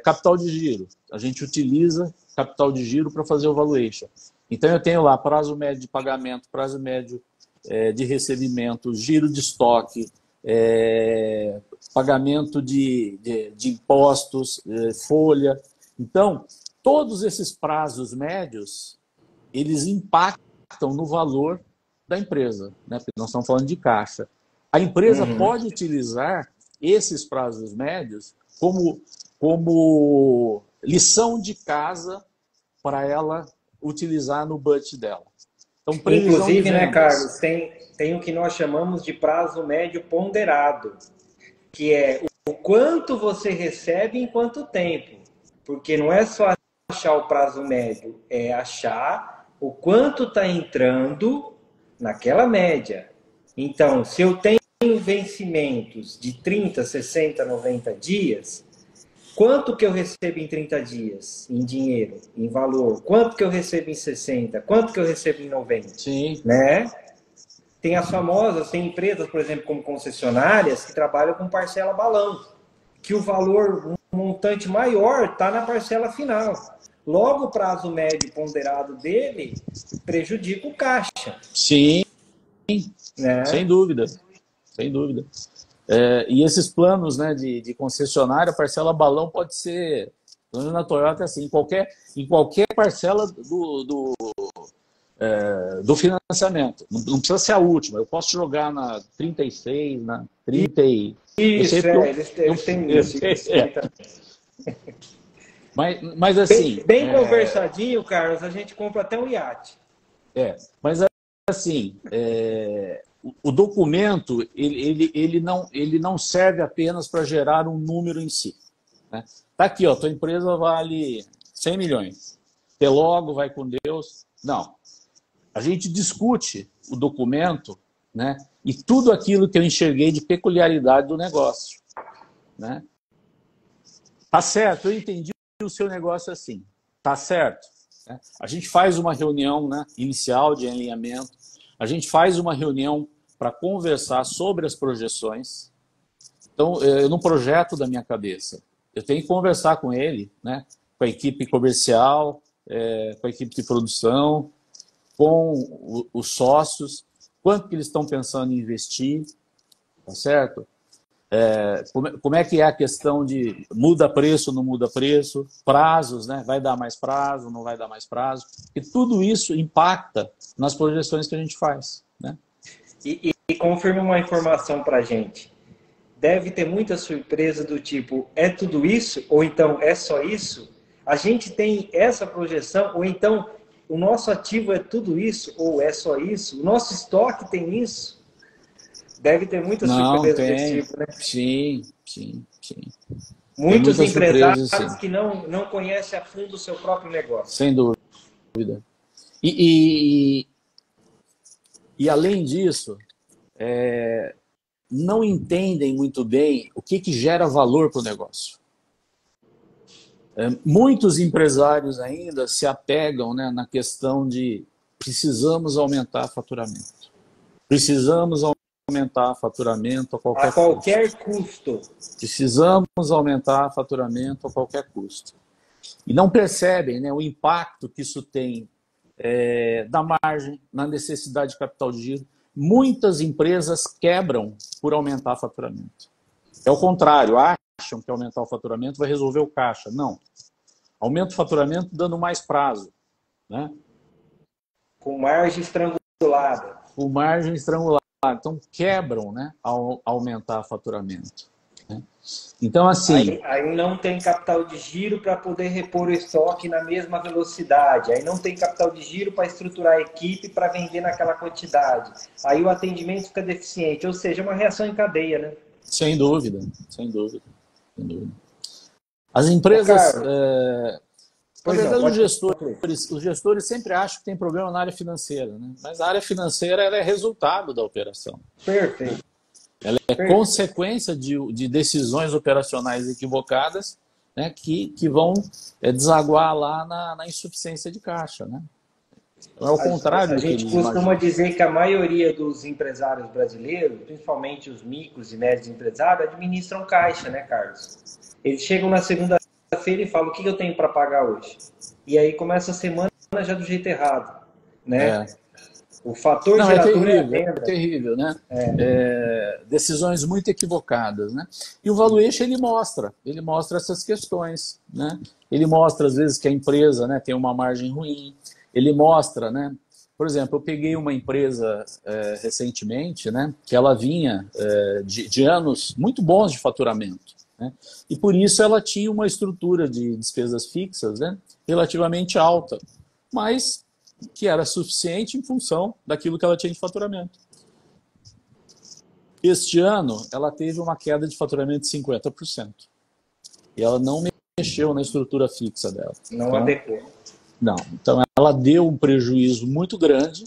capital de giro. A gente utiliza capital de giro para fazer o valuation. Então, eu tenho lá prazo médio de pagamento, prazo médio de recebimento, giro de estoque, pagamento de impostos, folha. Então, todos esses prazos médios, eles impactam no valor da empresa, né? Porque nós estamos falando de caixa. A empresa pode utilizar esses prazos médios como lição de casa para ela utilizar no budget dela. Então, inclusive, né, Carlos, tem o que nós chamamos de prazo médio ponderado, que é o quanto você recebe em quanto tempo. Porque não é só achar o prazo médio, é achar o quanto está entrando naquela média. Então, se eu tenho vencimentos de 30, 60, 90 dias, quanto que eu recebo em 30 dias em dinheiro, em valor? Quanto que eu recebo em 60? Quanto que eu recebo em 90? Sim. Né? Tem as famosas, tem empresas, por exemplo, como concessionárias, que trabalham com parcela balão, que o valor, um montante maior, está na parcela final. Logo, o prazo médio ponderado dele prejudica o caixa. Sim, né? Sem dúvida. Sem dúvida. E esses planos, né, de concessionária, parcela balão pode ser, na Toyota, assim, em qualquer parcela do financiamento. Não precisa ser a última. Eu posso jogar na 36, na 30 e... Isso, eles têm isso. Mas assim... Bem conversadinho, Carlos, a gente compra até um iate. Mas assim... O documento ele não serve apenas para gerar um número em si. Né? Tá aqui, ó, tua empresa vale 100 milhões. Até logo, vai com Deus. Não. A gente discute o documento, né, e tudo aquilo que eu enxerguei de peculiaridade do negócio. Né? Tá certo, eu entendi o seu negócio assim. Tá certo. Né? A gente faz uma reunião, né, inicial de alinhamento. A gente faz uma reunião para conversar sobre as projeções. Então, eu não projeto da minha cabeça. Eu tenho que conversar com ele, né? Com a equipe comercial, com a equipe de produção, com os sócios, quanto que eles estão pensando em investir, tá certo? Como é que é a questão de muda preço, não muda preço, prazos, né? Vai dar mais prazo, não vai dar mais prazo, e tudo isso impacta nas projeções que a gente faz, né? E confirma uma informação para a gente. Deve ter muita surpresa do tipo, é tudo isso? Ou então, é só isso? A gente tem essa projeção? Ou então, o nosso ativo é tudo isso? Ou é só isso? O nosso estoque tem isso? Deve ter muita surpresa desse tipo, né? Sim. Muitos empresários que não conhecem a fundo o seu próprio negócio. Sem dúvida. E além disso, não entendem muito bem o que gera valor para o negócio. Muitos empresários ainda se apegam, né, na questão de precisamos aumentar faturamento. Precisamos aumentar faturamento a qualquer custo. Precisamos aumentar faturamento a qualquer custo. E não percebem, né, o impacto que isso tem da margem, na necessidade de capital de giro. Muitas empresas quebram por aumentar faturamento. É o contrário, acham que aumentar o faturamento vai resolver o caixa. Não. Aumenta o faturamento dando mais prazo, né? Com margem estrangulada. Com margem estrangulada. Então, quebram, né, ao aumentar o faturamento. Né? Então, assim... Aí não tem capital de giro para poder repor o estoque na mesma velocidade. Aí não tem capital de giro para estruturar a equipe para vender naquela quantidade. Aí o atendimento fica deficiente. Ou seja, é uma reação em cadeia, né? Sem dúvida, sem dúvida. Sem dúvida. As empresas... Na verdade, os gestores sempre acham que tem problema na área financeira, né? Mas a área financeira ela é resultado da operação. Perfeito. Ela é consequência de decisões operacionais equivocadas, né, que vão desaguar lá na insuficiência de caixa. Né? Então, é o contrário a do que gente eles costuma imaginam. dizer que a maioria dos empresários brasileiros, principalmente os micros e médios empresários, administram caixa, né, Carlos? Eles chegam na segunda-feira e falam: o que eu tenho para pagar hoje? E aí começa a semana já do jeito errado, né? O fator gerador é a venda. É terrível, né? Decisões muito equivocadas, né? E o valuation ele mostra essas questões, né? Ele mostra às vezes que a empresa, né, tem uma margem ruim. Ele mostra, né? Por exemplo, eu peguei uma empresa recentemente, né, que ela vinha de anos muito bons de faturamento, né? E por isso ela tinha uma estrutura de despesas fixas, né, relativamente alta, mas que era suficiente em função daquilo que ela tinha de faturamento. Este ano, ela teve uma queda de faturamento de 50%. E ela não mexeu na estrutura fixa dela. Não adequou. Não. Então, ela deu um prejuízo muito grande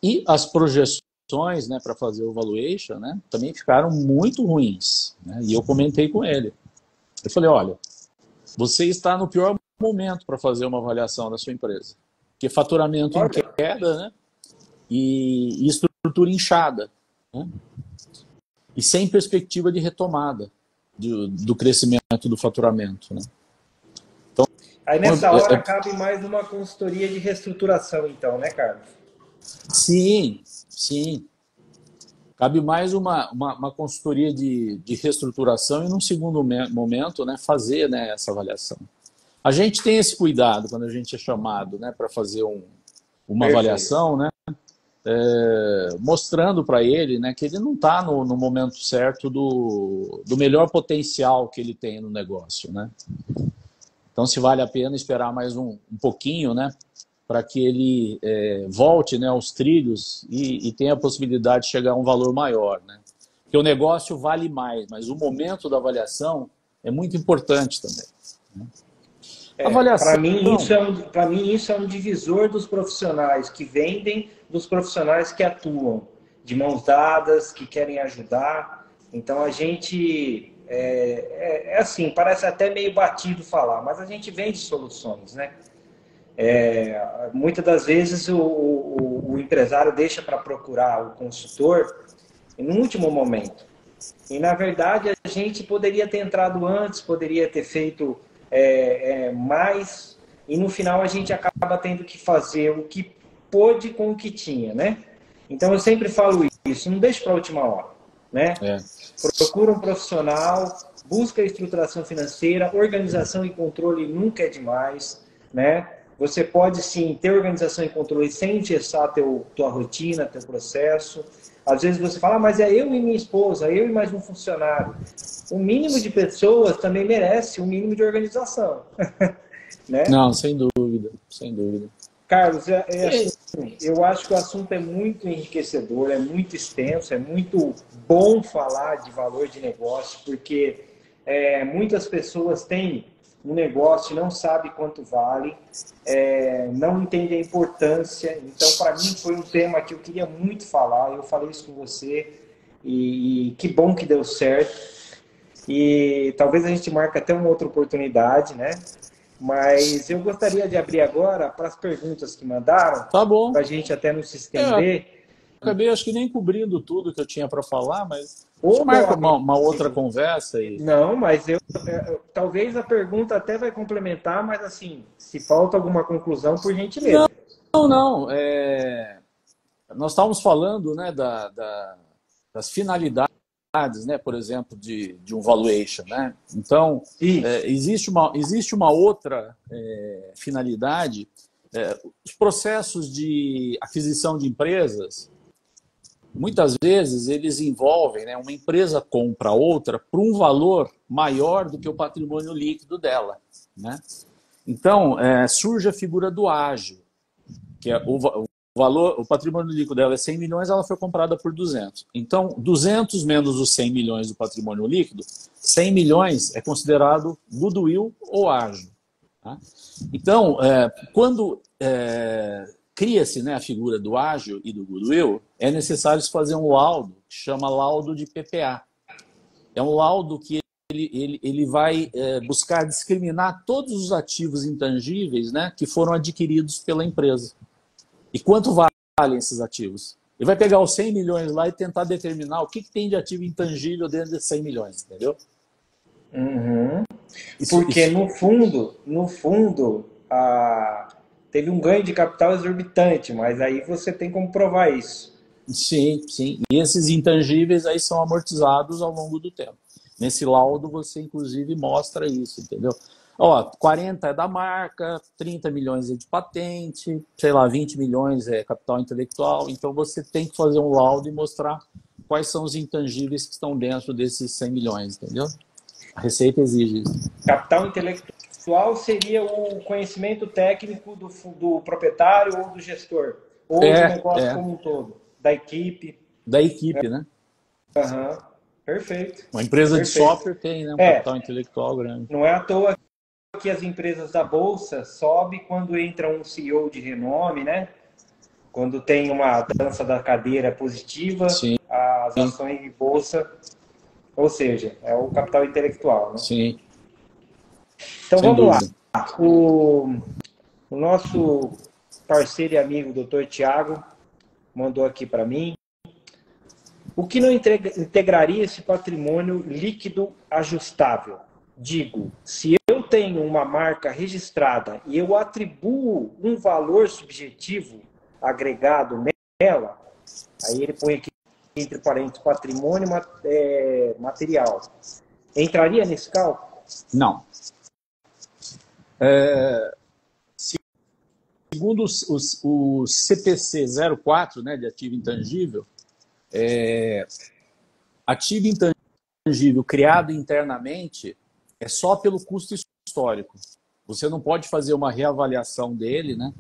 e as projeções, né, para fazer o valuation, né, também ficaram muito ruins. Né? E eu comentei com ele. Eu falei, olha, você está no pior momento para fazer uma avaliação da sua empresa. Porque faturamento em queda, né? E estrutura inchada. Né? E sem perspectiva de retomada do crescimento do faturamento. Né? Então, aí nessa hora cabe mais uma consultoria de reestruturação, então, né, Carlos? Sim, sim. Cabe mais uma consultoria de reestruturação e, num segundo momento, né, fazer, né, essa avaliação. A gente tem esse cuidado quando a gente é chamado, né, para fazer uma avaliação, né, mostrando para ele, né, que ele não está no momento certo do melhor potencial que ele tem no negócio. Né? Então, se vale a pena esperar mais um pouquinho, né, para que ele volte, né, aos trilhos e tenha a possibilidade de chegar a um valor maior. Né? Porque o negócio vale mais, mas o momento da avaliação é muito importante também. Né? Para mim, isso é um divisor dos profissionais que vendem, dos profissionais que atuam, de mãos dadas, que querem ajudar. Então, a gente... assim, parece até meio batido falar, mas a gente vende soluções, né? Muitas das vezes o empresário deixa para procurar o consultor no último momento. E, na verdade, a gente poderia ter entrado antes, poderia ter feito... mais, e no final a gente acaba tendo que fazer o que pôde com o que tinha, né? Então eu sempre falo isso, não deixe para a última hora, né? Procura um profissional, busca a estruturação financeira, organização e controle nunca é demais, né? Você pode sim ter organização e controle sem engessar tua rotina, teu processo. Às vezes você fala, mas é eu e minha esposa, eu e mais um funcionário. O mínimo de pessoas também merece um mínimo de organização. Né? Não, sem dúvida, sem dúvida. Carlos, assim, eu acho que o assunto é muito enriquecedor, é muito extenso, é muito bom falar de valor de negócio, porque muitas pessoas têm um negócio e não sabem quanto vale, não entendem a importância. Então, para mim, foi um tema que eu queria muito falar, eu falei isso com você, e que bom que deu certo. E talvez a gente marque até uma outra oportunidade, né? Mas eu gostaria de abrir agora para as perguntas que mandaram. Tá bom. Para a gente até não se estender. Acabei, acho que nem cobrindo tudo que eu tinha para falar, mas a gente marca uma outra conversa. Não, mas talvez a pergunta até vai complementar, mas assim, se falta alguma conclusão, por gentileza. não. Nós estávamos falando, né, das finalidades, né, por exemplo, de um valuation, né? Então, existe uma outra finalidade. Os processos de aquisição de empresas, muitas vezes, eles envolvem, né, uma empresa compra outra por um valor maior do que o patrimônio líquido dela, né? Então, surge a figura do ágio, que é o valor, o patrimônio líquido dela é 100 milhões, ela foi comprada por 200. Então, 200 menos os 100 milhões do patrimônio líquido, 100 milhões é considerado goodwill ou ágio. Tá? Então, quando cria-se, né, a figura do ágio e do goodwill, é necessário se fazer um laudo, que chama laudo de PPA. É um laudo que ele vai buscar discriminar todos os ativos intangíveis, né, que foram adquiridos pela empresa. E quanto valem esses ativos? Ele vai pegar os 100 milhões lá e tentar determinar o que tem de ativo intangível dentro desses 100 milhões, entendeu? Uhum. Porque, no fundo, teve um ganho de capital exorbitante, mas aí você tem como provar isso. Sim, sim. E esses intangíveis aí são amortizados ao longo do tempo. Nesse laudo você, inclusive, mostra isso, entendeu? 40 é da marca, 30 milhões é de patente, sei lá, 20 milhões é capital intelectual. Então você tem que fazer um laudo e mostrar quais são os intangíveis que estão dentro desses 100 milhões, entendeu? A Receita exige isso. Capital intelectual seria o conhecimento técnico do proprietário ou do gestor, ou do negócio como um todo, da equipe. Da equipe, né? Uhum. Perfeito. Uma empresa de software tem, né, um capital intelectual grande. Não é à toa que as empresas da Bolsa sobem quando entra um CEO de renome, né? Quando tem uma dança da cadeira positiva, sim, as ações de Bolsa, ou seja, é o capital intelectual, né? Sim. Então vamos lá. O nosso parceiro e amigo, Dr. Tiago, mandou aqui para mim. O que não integraria esse patrimônio líquido ajustável? Digo, se eu tenho uma marca registrada e eu atribuo um valor subjetivo agregado nela, aí ele põe aqui entre parênteses patrimônio material. Entraria nesse cálculo? Não. Segundo o CPC 04, né, de ativo intangível, ativo intangível criado internamente é só pelo custo histórico. Você não pode fazer uma reavaliação dele, né,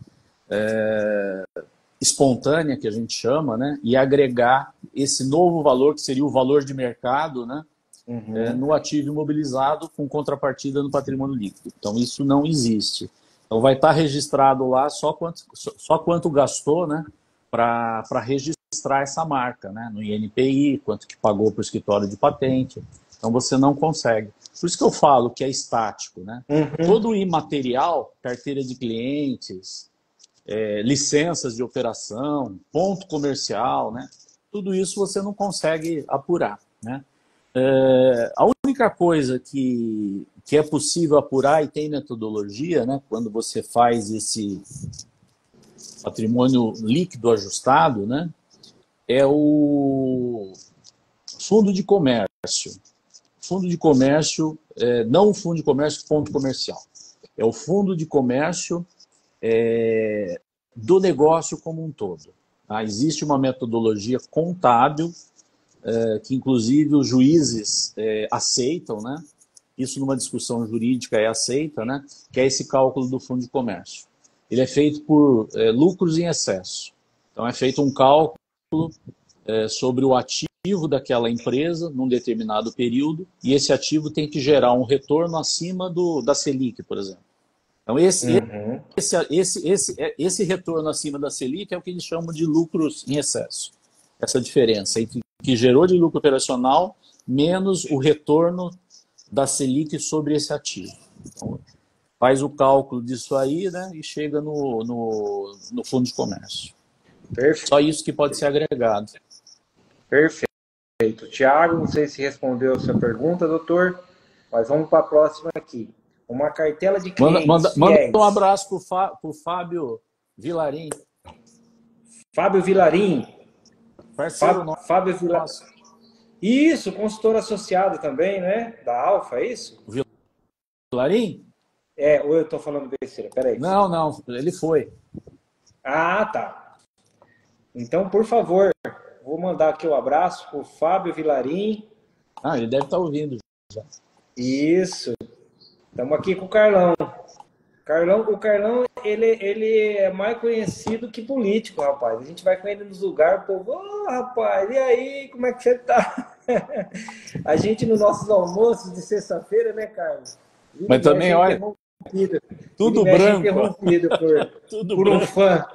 espontânea, que a gente chama, né, e agregar esse novo valor, que seria o valor de mercado, né, no ativo imobilizado com contrapartida no patrimônio líquido. Então, isso não existe. Então, vai estar registrado lá só quanto gastou, né, para registrar essa marca, né, no INPI, quanto que pagou para o escritório de patente. Então, você não consegue. Por isso que eu falo que é estático, né? Todo o imaterial, carteira de clientes, licenças de operação, ponto comercial, né? Tudo isso você não consegue apurar, né? A única coisa que é possível apurar e tem metodologia, né, quando você faz esse patrimônio líquido ajustado, né, é o fundo de comércio. Fundo de comércio, não o fundo de comércio ponto comercial, é o fundo de comércio do negócio como um todo. Tá? Existe uma metodologia contábil que inclusive os juízes aceitam, né? Isso numa discussão jurídica é aceita, né? Que é esse cálculo do fundo de comércio. Ele é feito por lucros em excesso. Então é feito um cálculo sobre o ativo daquela empresa num determinado período e esse ativo tem que gerar um retorno acima da Selic, por exemplo. Então esse retorno acima da Selic é o que eles chamam de lucros em excesso. Essa diferença entre que gerou de lucro operacional menos o retorno da Selic sobre esse ativo. Então, faz o cálculo disso aí, né, e chega no fundo de comércio. Perfeito. Só isso que pode ser agregado. Perfeito. Tiago, não sei se respondeu a sua pergunta, doutor, mas vamos para a próxima aqui. Uma cartela de clientes Manda um abraço para o Fábio Vilarim. Fábio Vilarim. Parceiro Fábio Vilarim. nosso. Isso, consultor associado também, né? Da Alfa, é isso? Vilarim? Ou eu tô falando besteira? Peraí. Não, ele foi. Ah, tá. Então, por favor, vou mandar aqui o abraço pro Fábio Vilarim. Ah, ele deve estar ouvindo já. Isso. Estamos aqui com o Carlão. O Carlão, ele é mais conhecido que político, rapaz. A gente vai com ele nos lugares, o povo, rapaz, e aí, como é que você tá? A gente, nos nossos almoços de sexta-feira, né, Carlos? Mas também, olha, tudo branco. Interrompido tudo por branco. Um fã.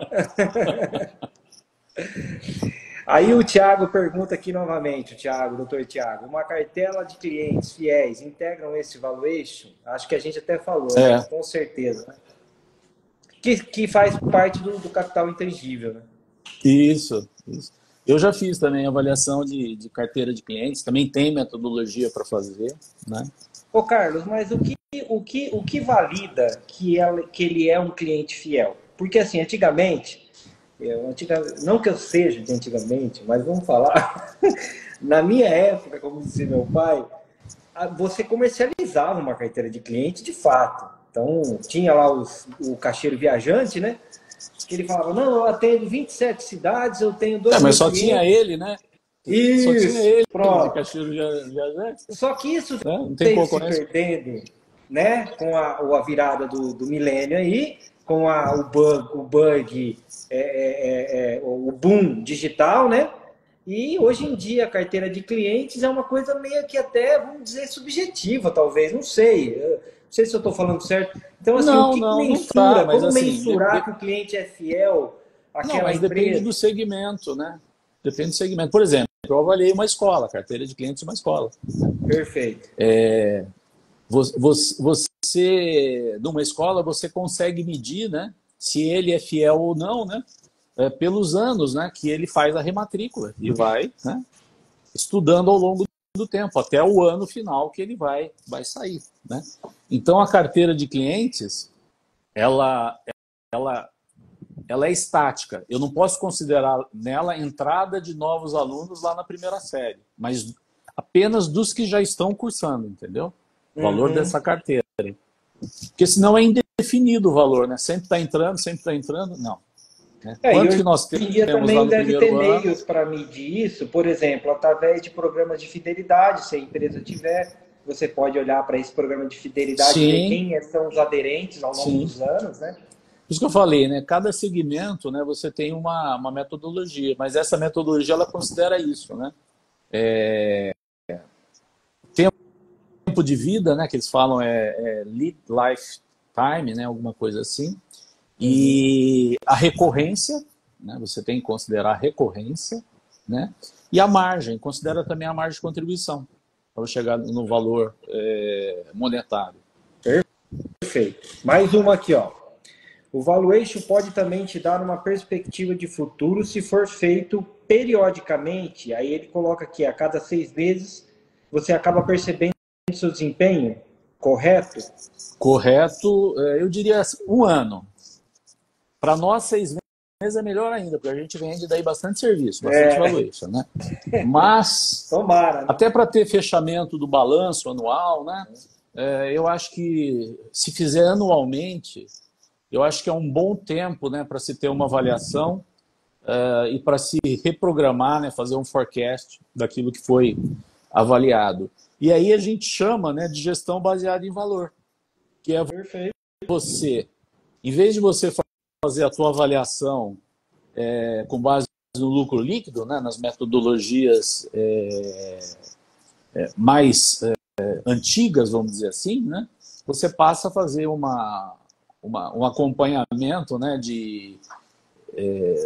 Aí o Thiago pergunta aqui novamente, o doutor Thiago, uma cartela de clientes fiéis integram esse valuation? Acho que a gente até falou, né? Com certeza. Né? Que faz parte do capital intangível, né? Isso. Eu já fiz também avaliação de carteira de clientes, também tem metodologia para fazer, né? Ô Carlos, mas o que valida que ele é um cliente fiel? Porque assim, antigamente, não que eu seja de antigamente, mas vamos falar, na minha época, como dizia meu pai, você comercializava uma carteira de cliente de fato. Então, tinha lá o caixeiro viajante, né? Que ele falava, não, eu atendo 27 cidades, eu tenho 2 mas só clientes. Tinha ele, né? Isso, só tinha ele pronto. de caixeiro viajante. Só que isso veio se perdendo, né? Com a virada do milênio aí, com o boom digital, né? E hoje em dia a carteira de clientes é uma coisa meio que até, vamos dizer, subjetiva, talvez, não sei. Não sei se eu estou falando certo. Então, assim, o que mensura? Como assim, mensurar que o cliente é fiel àquela empresa? Depende do segmento, né? Depende do segmento. Por exemplo, eu avaliei uma escola, carteira de clientes de uma escola. Perfeito. Você, numa escola, você consegue medir, né? Se ele é fiel ou não, né? Pelos anos, né? Que ele faz a rematrícula e vai, né? Estudando ao longo do tempo, até o ano final que ele vai sair, né? Então, a carteira de clientes, ela é estática. Eu não posso considerar nela entrada de novos alunos lá na primeira série, mas apenas dos que já estão cursando, entendeu? O valor dessa carteira. Porque senão é indefinido o valor, né? Sempre está entrando, não. Né? Quanto que nós temos lá no também deve ter meios para medir isso, por exemplo, através de programas de fidelidade, se a empresa tiver, você pode olhar para esse programa de fidelidade e ver quem são os aderentes ao longo dos anos, né? Isso que eu falei, né? Cada segmento, né, você tem uma metodologia, mas essa metodologia ela considera isso, né? Tempo de vida, né? Que eles falam lead lifetime, né? Alguma coisa assim. E a recorrência, né? Você tem que considerar a recorrência, né? E a margem, considera também a margem de contribuição para chegar no valor monetário. Perfeito. Mais uma aqui, ó. O valuation pode também te dar uma perspectiva de futuro se for feito periodicamente. Aí ele coloca aqui, a cada 6 meses, você acaba percebendo seu desempenho, correto? Correto, eu diria 1 ano. Para nós, 6 meses é melhor ainda, porque a gente vende daí bastante serviço, bastante valuation, né? Mas, tomara, né? Até para ter fechamento do balanço anual, né? Eu acho que se fizer anualmente, eu acho que é um bom tempo, né, para se ter uma avaliação e para se reprogramar, né, fazer um forecast daquilo que foi avaliado. E aí a gente chama, né, de gestão baseada em valor, que é você, em vez de você fazer a tua avaliação com base no lucro líquido, né, nas metodologias mais antigas, vamos dizer assim, né, você passa a fazer um acompanhamento, né,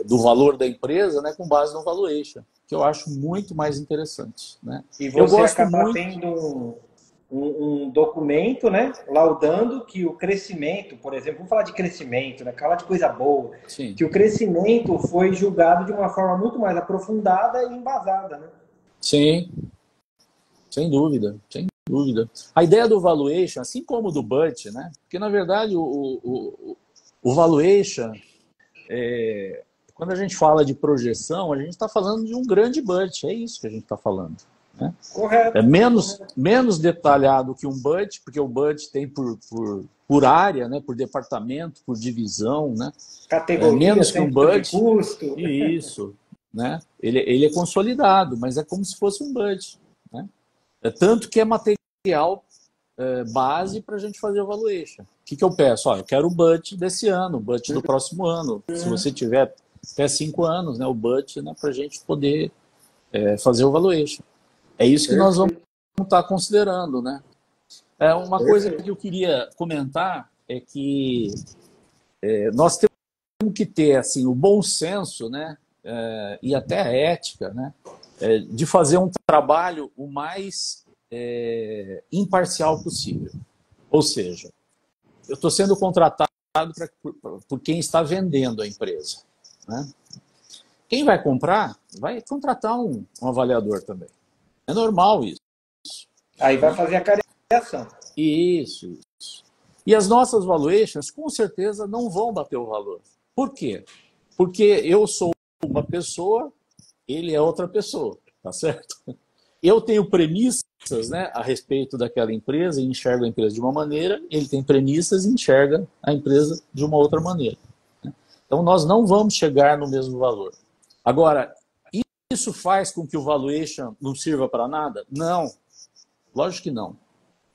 do valor da empresa, né, com base no valuation, que eu acho muito mais interessante. Né? E você acaba tendo um documento, né, laudando que o crescimento, por exemplo, vamos falar de crescimento, né, falar de coisa boa, Sim. Que o crescimento foi julgado de uma forma muito mais aprofundada e embasada. Né? Sim, sem dúvida, sem dúvida. A ideia do valuation, assim como do budget, né? Porque na verdade o valuation quando a gente fala de projeção, a gente está falando de um grande budget, é isso que a gente está falando. Né? Correto. É menos detalhado que um budget, porque o budget tem por área, né? Por departamento, por divisão, né? Categoria, menos que um budget. de custo. Isso. Né? Ele é consolidado, mas é como se fosse um budget. Né? Tanto que é material base para a gente fazer o valuation. O que eu peço? Eu quero o budget desse ano, o budget do próximo ano. Se você tiver até 5 anos, né, o budget, né, para a gente poder fazer o valuation. É isso que nós vamos estar considerando. Né? Uma coisa que eu queria comentar é que nós temos que ter assim, o bom senso, né, e até a ética, né, de fazer um trabalho o mais imparcial possível. Ou seja, eu estou sendo contratado por quem está vendendo a empresa. Né? Quem vai comprar vai contratar um avaliador também. É normal isso. Aí vai fazer a cariação. Isso. E as nossas valuations, com certeza, não vão bater o valor. Por quê? Porque eu sou uma pessoa, ele é outra pessoa, tá certo? Eu tenho premissas, né, a respeito daquela empresa e enxergo a empresa de uma maneira, ele tem premissas e enxerga a empresa de uma outra maneira. Então, nós não vamos chegar no mesmo valor. Agora, isso faz com que o valuation não sirva para nada? Não. Lógico que não.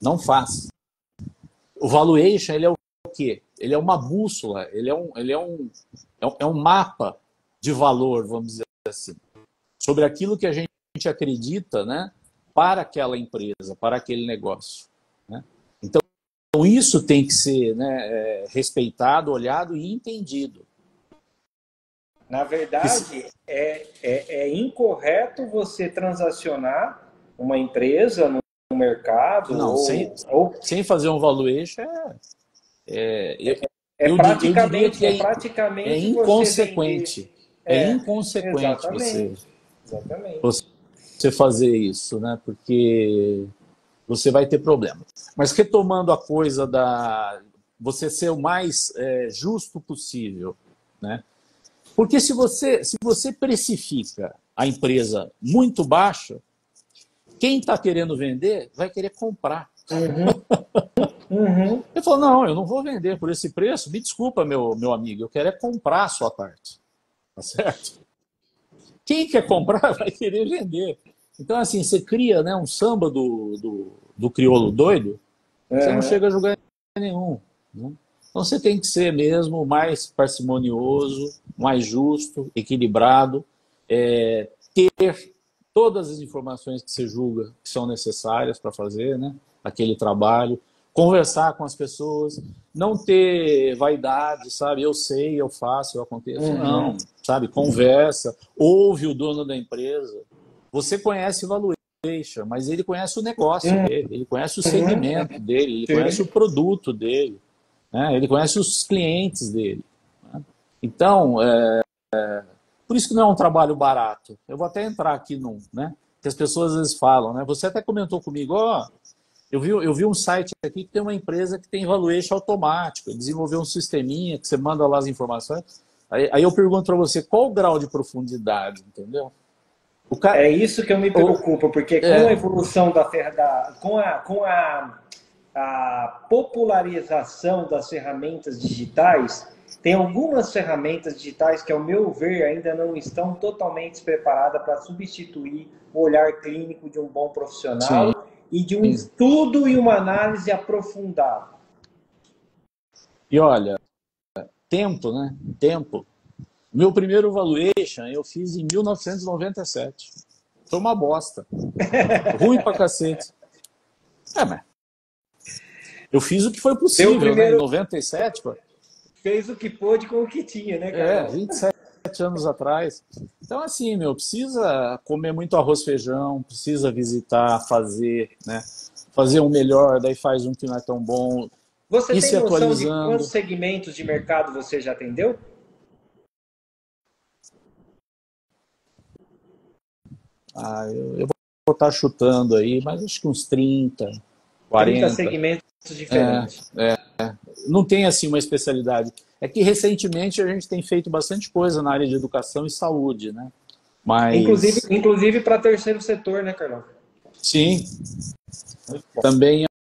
Não faz. O valuation, ele é o quê? Ele é uma bússola, ele é um mapa de valor, vamos dizer assim, sobre aquilo que a gente acredita, né, para aquela empresa, para aquele negócio. Né? Então, isso tem que ser, né, respeitado, olhado e entendido. Na verdade, é incorreto você transacionar uma empresa no mercado. Não, sem fazer um valuation praticamente inconsequente. Inconsequente você fazer isso, né? Porque você vai ter problema. Mas retomando a coisa da você ser o mais justo possível, né? Porque se você precifica a empresa muito baixa, quem está querendo vender vai querer comprar. Ele falou, não, eu não vou vender por esse preço. Me desculpa, meu amigo, eu quero é comprar a sua parte. Tá certo? Quem quer comprar vai querer vender. Então, assim, você cria, né, um samba do crioulo doido, você não chega a jogar nenhum. Né? Então, você tem que ser mesmo mais parcimonioso, mais justo, equilibrado, ter todas as informações que você julga que são necessárias para fazer, né, aquele trabalho, conversar com as pessoas, não ter vaidade, sabe? Eu sei, eu faço, eu aconteço. Não, sabe? Conversa, ouve o dono da empresa. Você conhece o valuation, mas ele conhece o negócio dele, ele conhece o segmento dele, ele conhece o produto dele, né? Ele conhece os clientes dele. Né? Então, por isso que não é um trabalho barato. Eu vou até entrar aqui num, né? Que as pessoas às vezes falam, né? Você até comentou comigo, eu vi um site aqui que tem uma empresa que tem valuation automático, desenvolveu um sisteminha que você manda lá as informações. Aí eu pergunto para você, qual o grau de profundidade, entendeu? É isso que eu me preocupo, porque com a evolução com a popularização das ferramentas digitais, tem algumas ferramentas digitais que, ao meu ver, ainda não estão totalmente preparadas para substituir o olhar clínico de um bom profissional. Sim. E de um estudo e uma análise aprofundada. E olha, tempo, né? Tempo. Meu primeiro valuation eu fiz em 1997. Foi uma bosta. Ruim pra cacete. Mas eu fiz o que foi possível, né? Em 97, pô. Fez o que pôde com o que tinha, né, cara? 27 anos atrás. Então, assim, precisa comer muito arroz e feijão, precisa visitar, fazer, né? Fazer um melhor, daí faz um que não é tão bom. Você tem noção de quantos segmentos de mercado você já atendeu? Eu vou estar chutando aí, mas acho que uns 30, 40. 30 segmentos diferentes. não tem assim uma especialidade. É que recentemente a gente tem feito bastante coisa na área de educação e saúde, né? Mas Inclusive para terceiro setor, né, Carlão? sim, também